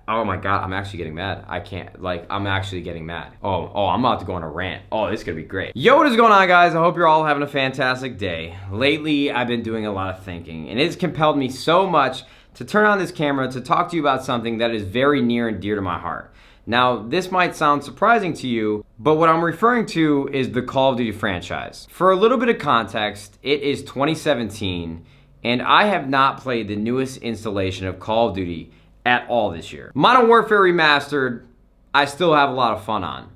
Oh my God, I'm actually getting mad. I can't, like, I'm actually getting mad. I'm about to go on a rant. Oh, this is gonna be great. Yo, what is going on, guys? I hope you're all having a fantastic day. Lately, I've been doing a lot of thinking, and it's compelled me so much to turn on this camera to talk to you about something that is very near and dear to my heart. Now, this might sound surprising to you, but what I'm referring to is the Call of Duty franchise. For a little bit of context, it is 2017, and I have not played the newest installation of Call of Duty at all this year. Modern Warfare Remastered, I still have a lot of fun on.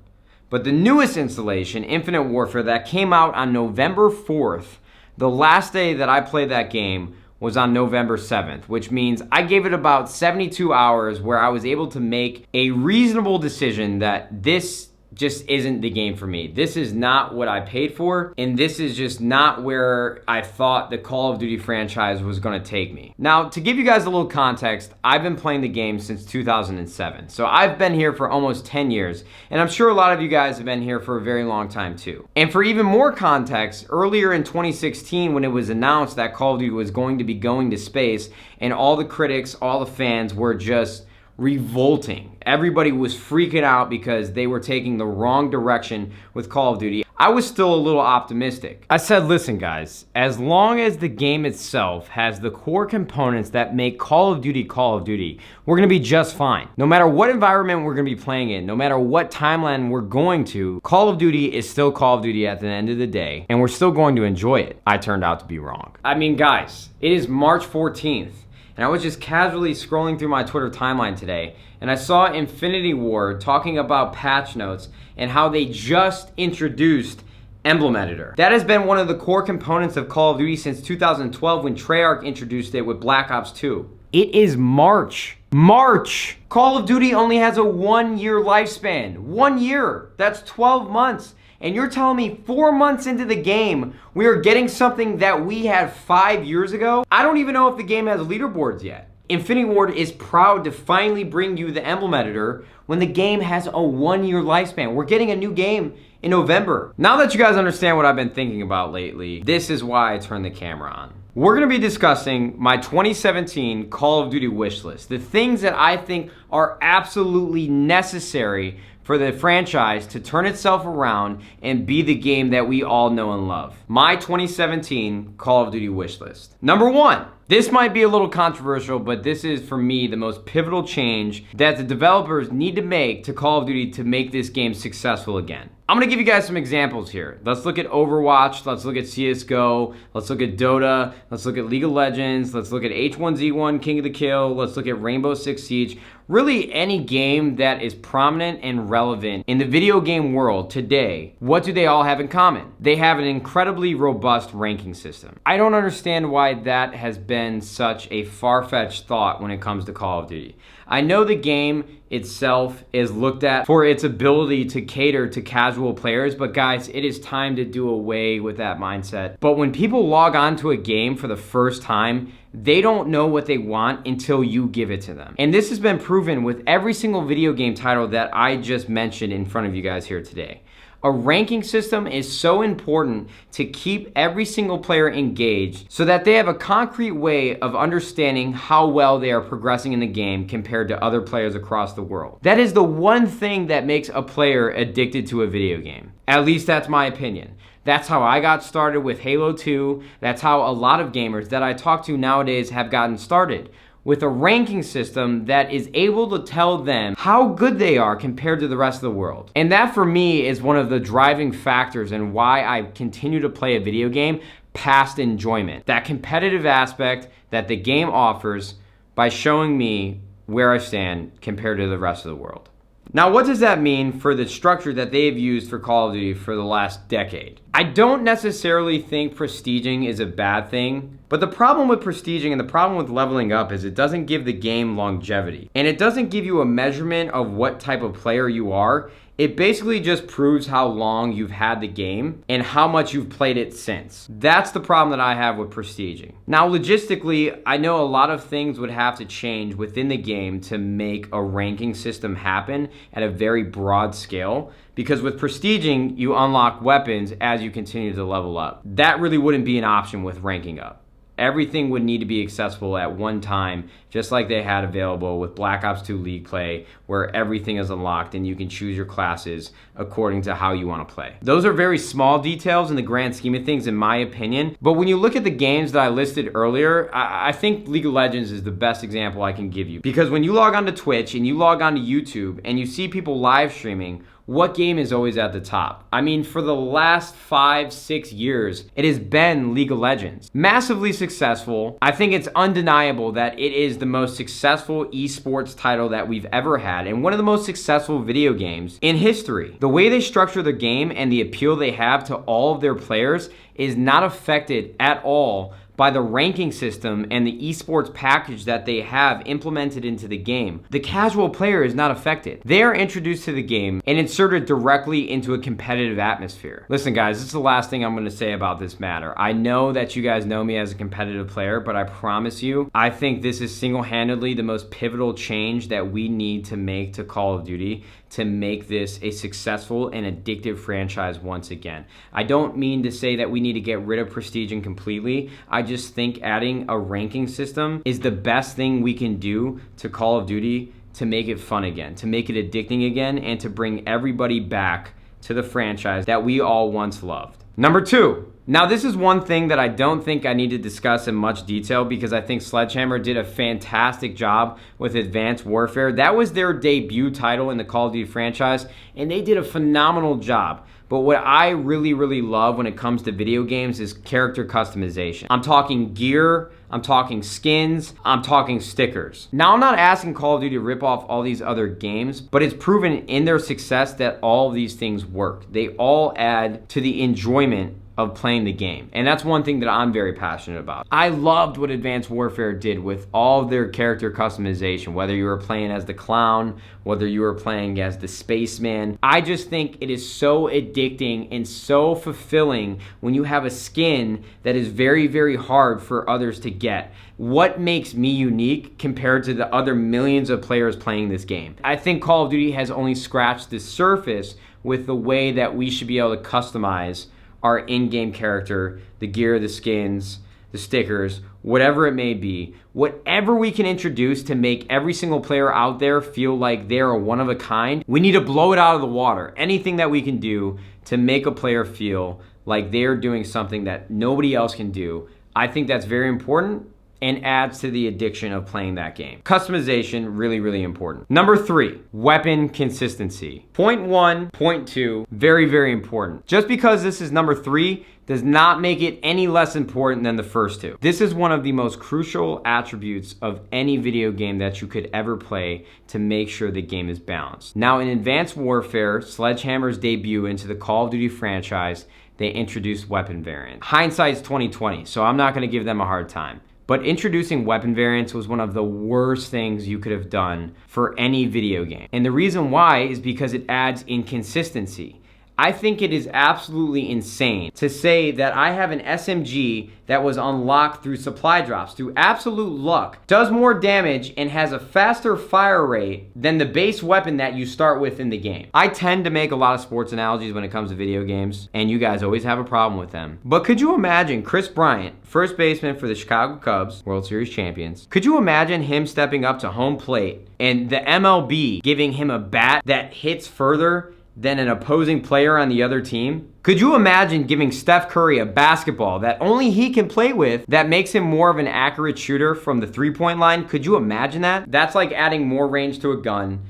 But the newest installation, Infinite Warfare, that came out on November 4th, the last day that I played that game was on November 7th, which means I gave it about 72 hours where I was able to make a reasonable decision that this just isn't the game for me. This is not what I paid for, and this is just not where I thought the Call of Duty franchise was gonna take me. Now, to give you guys a little context, I've been playing the game since 2007. So I've been here for almost 10 years, and I'm sure a lot of you guys have been here for a very long time too. And for even more context, earlier in 2016, when it was announced that Call of Duty was going to be going to space, and all the critics, all the fans were just revolting. Everybody was freaking out because they were taking the wrong direction with Call of Duty. I was still a little optimistic. I said, listen guys, as long as the game itself has the core components that make Call of Duty, we're gonna be just fine. No matter what environment we're gonna be playing in, no matter what timeline we're going to, Call of Duty is still Call of Duty at the end of the day, and we're still going to enjoy it. I turned out to be wrong. I mean, guys, it is March 14th. And I was just casually scrolling through my Twitter timeline today, and I saw Infinity Ward talking about patch notes and how they just introduced Emblem Editor. That has been one of the core components of Call of Duty since 2012 when Treyarch introduced it with Black Ops 2. It is March. March! Call of Duty only has a 1-year lifespan. 1 year. That's 12 months. And you're telling me 4 months into the game, we are getting something that we had 5 years ago? I don't even know if the game has leaderboards yet. Infinity Ward is proud to finally bring you the Emblem Editor when the game has a 1-year lifespan. We're getting a new game in November. Now that you guys understand what I've been thinking about lately, this is why I turned the camera on. We're gonna be discussing my 2017 Call of Duty wish list. The things that I think are absolutely necessary for the franchise to turn itself around and be the game that we all know and love. My 2017 Call of Duty wish list. Number 1. This might be a little controversial, but this is, for me, the most pivotal change that the developers need to make to Call of Duty to make this game successful again. I'm gonna give you guys some examples here. Let's look at Overwatch, let's look at CSGO, let's look at Dota, let's look at League of Legends, let's look at H1Z1, King of the Kill, let's look at Rainbow Six Siege. Really any game that is prominent and relevant in the video game world today. What do they all have in common? They have an incredibly robust ranking system. I don't understand why that has been such a far-fetched thought when it comes to Call of Duty. I know the game itself is looked at for its ability to cater to casual players, but guys, it is time to do away with that mindset. But when people log on to a game for the first time, they don't know what they want until you give it to them. And this has been proven with every single video game title that I just mentioned in front of you guys here today. A ranking system is so important to keep every single player engaged so that they have a concrete way of understanding how well they are progressing in the game compared to other players across the world. That is the one thing that makes a player addicted to a video game. At least that's my opinion. That's how I got started with Halo 2. That's how a lot of gamers that I talk to nowadays have gotten started. With a ranking system that is able to tell them how good they are compared to the rest of the world. And that for me is one of the driving factors in why I continue to play a video game past enjoyment. That competitive aspect that the game offers by showing me where I stand compared to the rest of the world. Now, what does that mean for the structure that they've used for Call of Duty for the last decade? I don't necessarily think prestiging is a bad thing, but the problem with prestiging and the problem with leveling up is it doesn't give the game longevity. And it doesn't give you a measurement of what type of player you are. It basically just proves how long you've had the game and how much you've played it since. That's the problem that I have with prestiging. Now, logistically, I know a lot of things would have to change within the game to make a ranking system happen at a very broad scale, because with prestiging, you unlock weapons as you continue to level up. That really wouldn't be an option with ranking up. Everything would need to be accessible at one time, just like they had available with Black Ops 2 League Play, where everything is unlocked and you can choose your classes according to how you want to play. Those are very small details in the grand scheme of things, in my opinion. But when you look at the games that I listed earlier, I think League of Legends is the best example I can give you. Because when you log onto Twitch and you log onto YouTube and you see people live streaming, what game is always at the top? I mean, for the last 5-6 years, it has been League of Legends. Massively successful. I think it's undeniable that it is the most successful esports title that we've ever had and one of the most successful video games in history. The way they structure the game and the appeal they have to all of their players is not affected at all by the ranking system and the esports package that they have implemented into the game. The casual player is not affected. They are introduced to the game and inserted directly into a competitive atmosphere. Listen guys, this is the last thing I'm gonna say about this matter. I know that you guys know me as a competitive player, but I promise you, I think this is single-handedly the most pivotal change that we need to make to Call of Duty to make this a successful and addictive franchise once again. I don't mean to say that we need to get rid of Prestige completely. I just think adding a ranking system is the best thing we can do to Call of Duty to make it fun again, to make it addicting again, and to bring everybody back to the franchise that we all once loved. Number 2. Now this is one thing that I don't think I need to discuss in much detail because I think Sledgehammer did a fantastic job with Advanced Warfare. That was their debut title in the Call of Duty franchise, and they did a phenomenal job. But what I really love when it comes to video games is character customization. I'm talking gear, I'm talking skins, I'm talking stickers. Now I'm not asking Call of Duty to rip off all these other games, but it's proven in their success that all of these things work. They all add to the enjoyment of playing the game. And that's one thing that I'm very passionate about. I loved what Advanced Warfare did with all of their character customization, whether you were playing as the clown, whether you were playing as the spaceman. I just think it is so addicting and so fulfilling when you have a skin that is very hard for others to get. What makes me unique compared to the other millions of players playing this game? I think Call of Duty has only scratched the surface with the way that we should be able to customize our in-game character, the gear, the skins, the stickers, whatever it may be. Whatever we can introduce to make every single player out there feel like they're a one of a kind, we need to blow it out of the water. Anything that we can do to make a player feel like they're doing something that nobody else can do, I think that's very important and adds to the addiction of playing that game. Customization, really important. Number 3, weapon consistency. Point 1, point 2, very important. Just because this is number 3 does not make it any less important than the first 2. This is one of the most crucial attributes of any video game that you could ever play to make sure the game is balanced. Now in Advanced Warfare, Sledgehammer's debut into the Call of Duty franchise, they introduced weapon variants. Hindsight's 2020, so I'm not gonna give them a hard time. But introducing weapon variants was one of the worst things you could have done for any video game. And the reason why is because it adds inconsistency. I think it is absolutely insane to say that I have an SMG that was unlocked through supply drops, through absolute luck, does more damage and has a faster fire rate than the base weapon that you start with in the game. I tend to make a lot of sports analogies when it comes to video games, and you guys always have a problem with them. But could you imagine Chris Bryant, first baseman for the Chicago Cubs, World Series champions, could you imagine him stepping up to home plate and the MLB giving him a bat that hits further than an opposing player on the other team? Could you imagine giving Steph Curry a basketball that only he can play with that makes him more of an accurate shooter from the three-point line? Could you imagine that? That's like adding more range to a gun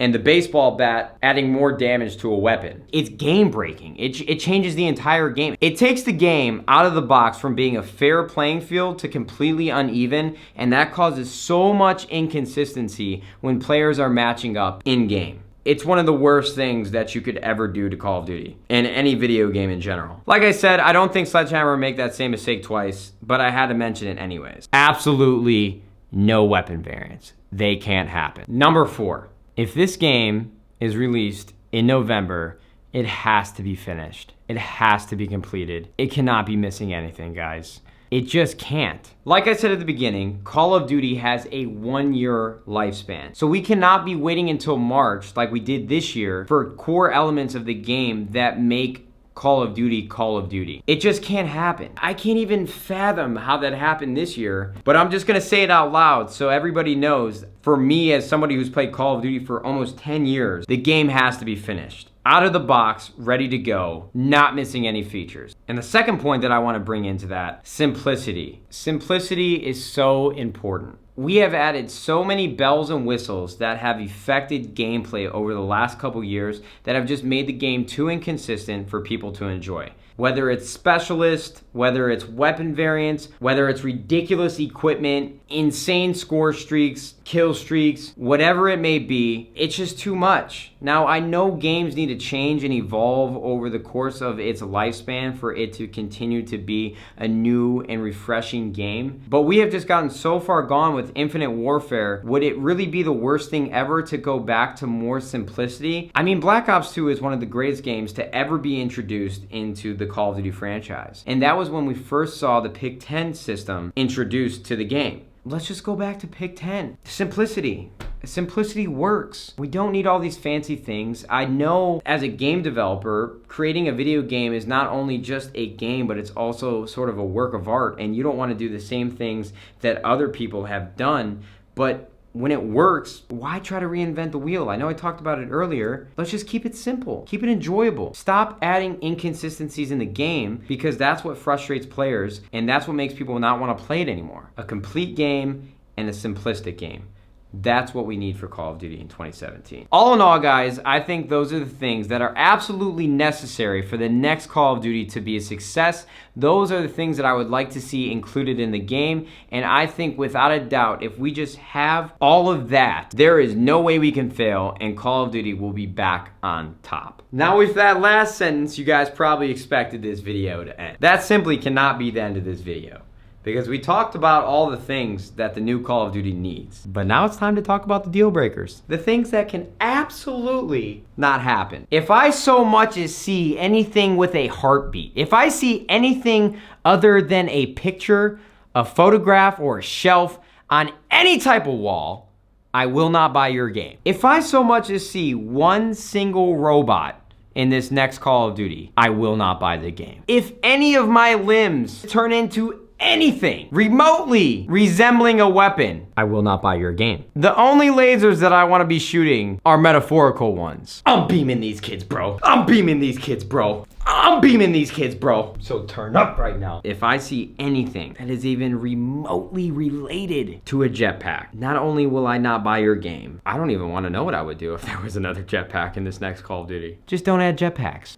and the baseball bat adding more damage to a weapon. It's game breaking. It changes the entire game. It takes the game out of the box from being a fair playing field to completely uneven, and that causes so much inconsistency when players are matching up in game. It's one of the worst things that you could ever do to Call of Duty and any video game in general. Like I said, I don't think Sledgehammer would make that same mistake twice, but I had to mention it anyways. Absolutely no weapon variants. They can't happen. Number 4, if this game is released in November, it has to be finished. It has to be completed. It cannot be missing anything, guys. It just can't. Like I said at the beginning, Call of Duty has a 1-year lifespan. So we cannot be waiting until March like we did this year for core elements of the game that make Call of Duty, Call of Duty. It just can't happen. I can't even fathom how that happened this year, but I'm just gonna say it out loud so everybody knows. For me, as somebody who's played Call of Duty for almost 10 years, the game has to be finished. Out of the box, ready to go, not missing any features. And the second point that I wanna bring into that, simplicity. Simplicity is so important. We have added so many bells and whistles that have affected gameplay over the last couple years that have just made the game too inconsistent for people to enjoy. Whether it's specialist, whether it's weapon variants, whether it's ridiculous equipment, insane score streaks, kill streaks, whatever it may be, it's just too much. Now, I know games need to change and evolve over the course of its lifespan for it to continue to be a new and refreshing game, but we have just gotten so far gone with Infinite Warfare. Would it really be the worst thing ever to go back to more simplicity? I mean, Black Ops 2 is one of the greatest games to ever be introduced into the Call of Duty franchise. And that was when we first saw the Pick 10 system introduced to the game. Let's just go back to Pick 10. Simplicity. Simplicity works. We don't need all these fancy things. I know as a game developer, creating a video game is not only just a game, but it's also sort of a work of art, and you don't want to do the same things that other people have done, but when it works, why try to reinvent the wheel? I know I talked about it earlier. Let's just keep it simple. Keep it enjoyable. Stop adding inconsistencies in the game because that's what frustrates players and that's what makes people not want to play it anymore. A complete game and a simplistic game. That's what we need for Call of Duty in 2017. All in all, guys, I think those are the things that are absolutely necessary for the next Call of Duty to be a success. Those are the things that I would like to see included in the game. And I think without a doubt, if we just have all of that, there is no way we can fail and Call of Duty will be back on top. Now with that last sentence, you guys probably expected this video to end. That simply cannot be the end of this video, because we talked about all the things that the new Call of Duty needs. But now it's time to talk about the deal breakers. The things that can absolutely not happen. If I so much as see anything with a heartbeat, if I see anything other than a picture, a photograph, or a shelf on any type of wall, I will not buy your game. If I so much as see one single robot in this next Call of Duty, I will not buy the game. If any of my limbs turn into anything remotely resembling a weapon, I will not buy your game. The only lasers that I want to be shooting are metaphorical ones. I'm beaming these kids, bro. I'm beaming these kids, bro. I'm beaming these kids, bro. So turn up right now. If I see anything that is even remotely related to a jetpack, not only will I not buy your game, I don't even want to know what I would do if there was another jetpack in this next Call of Duty. Just don't add jetpacks.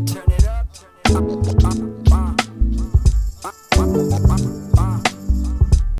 Turn it up.